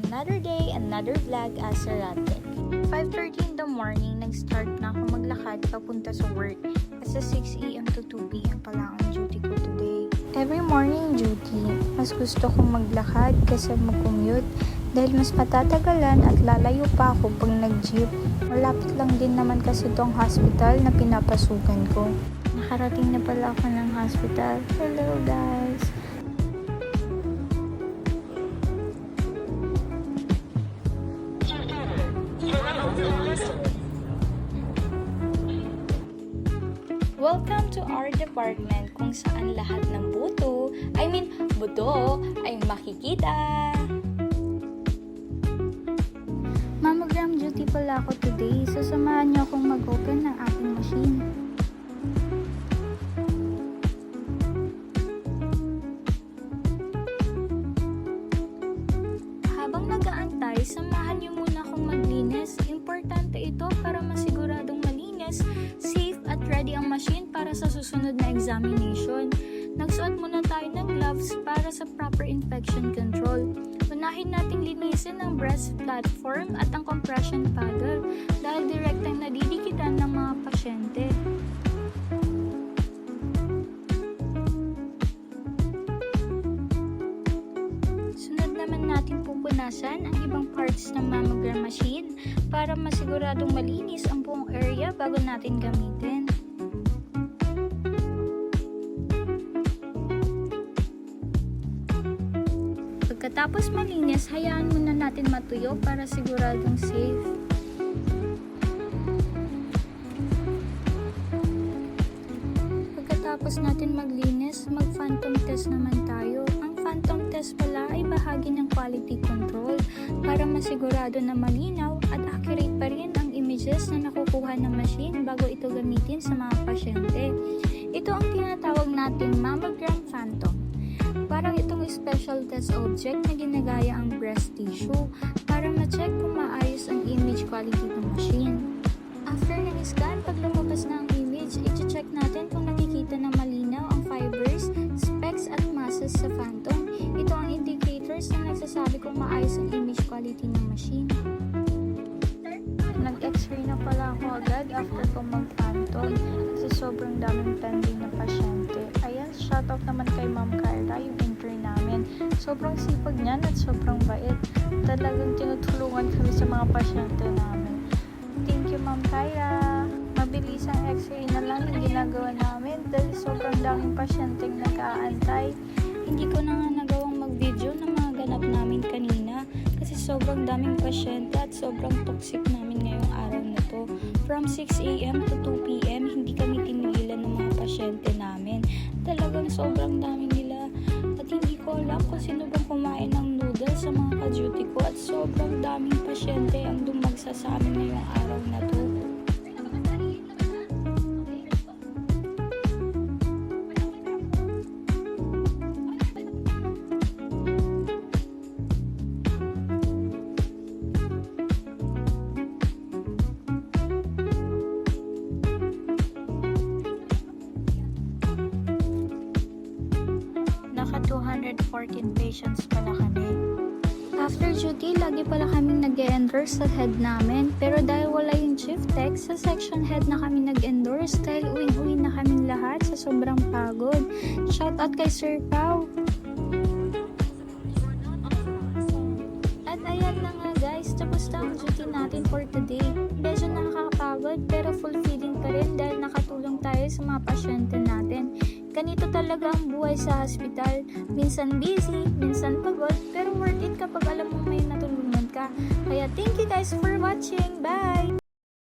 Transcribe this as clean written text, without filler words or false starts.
Another day, another vlog as a Ratek. 5:30 in the morning, nag-start na ako maglakad papunta sa work. Kasi 6 a.m. to 2 p.m. pala ang duty ko today. Every morning duty, mas gusto kong maglakad kasi mag-commute dahil mas matatagalan at lalayo pa ako pag nag-jeep. Malapit lang din naman kasi itong hospital na pinapasukan ko. Nakarating na pala ako ng hospital. Hello guys! Welcome to our department kung saan lahat ng buto ay makikita. Mammogram duty pala ako today, so samahan niyo akong mag-open ng aking machine. Habang nag-aantay, samahan niyo muna akong maglinis. Importante ito para masiguradong malinis, safe at ready ang machine para sa susunod na examination. Nagsuot muna tayo ng gloves para sa proper infection control. Unahin nating linisin ang breast platform at ang compression paddle dahil direktang nadidikitan ng mga pasyente. Sunod naman natin pupunasan ang ibang parts ng mammogram machine para masiguradong malinis ang buong area bago natin gamitin. Pagkatapos malinis, hayaan muna natin matuyo para siguradong safe. Pagkatapos natin maglinis, mag-phantom test naman tayo. Ang phantom test pala ay bahagi ng quality control para masigurado na malinaw at accurate pa rin ang images na nakukuha ng machine bago ito gamitin sa mga pasyente. Ito ang tinatawag nating mammogram phantom. Parang itong special test object na ginagaya ang breast tissue para ma-check kung maayos ang image quality ng machine. After ng scan, pag lumabas na ang image, i-check natin kung nakikita na malinaw ang fibers, specks at masses sa phantom. Ito ang indicators na nagsasabi kung maayos ang image quality ng machine. Nag-x-ray na pala ako agad after ko mag-phantom kasi sobrang daming pending na pasyente. Ayan, shoutout naman kay Ma'am Kyra, yung intern namin. Sobrang sipag niyan at sobrang bait. Talagang tinutulungan kami sa mga pasyente namin. Thank you Ma'am Kyra. Mabilis ang x-ray na lang yung ginagawa namin dahil sobrang daming pasyenteng nag-aantay. Hindi ko na nga nagawang mag-video ng mga ganap namin kanina kasi sobrang daming pasyente at sobrang toxic namin ngayong araw na to. From 6 a.m. to 2 p.m. hindi kami tinigilan ng mga pasyente namin. Talagang sobrang dami nila at hindi ko alam kung sino bang kumain ng noodles sa mga ka-duty ko at sobrang daming pasyente ang dumagsa sa amin ngayong araw na to. Naka 214 patients pala kami. After duty, lagi pala kaming nag-endorse sa head namin. Pero dahil wala yung chief tech, sa section head na kami nag-endorse dahil uwi-uwi na kaming lahat sa sobrang pagod. Shoutout kay Sir Pao. At ayan na nga guys, tapos na ang duty natin for today. Medyo nakakapagod pero fulfilling pa rin dahil nakatulong tayo sa mga pasyente natin. Ganito talaga ang buhay sa hospital. Minsan busy, minsan pagod, pero worth it kapag alam mo may natulungan ka. Kaya thank you guys for watching. Bye!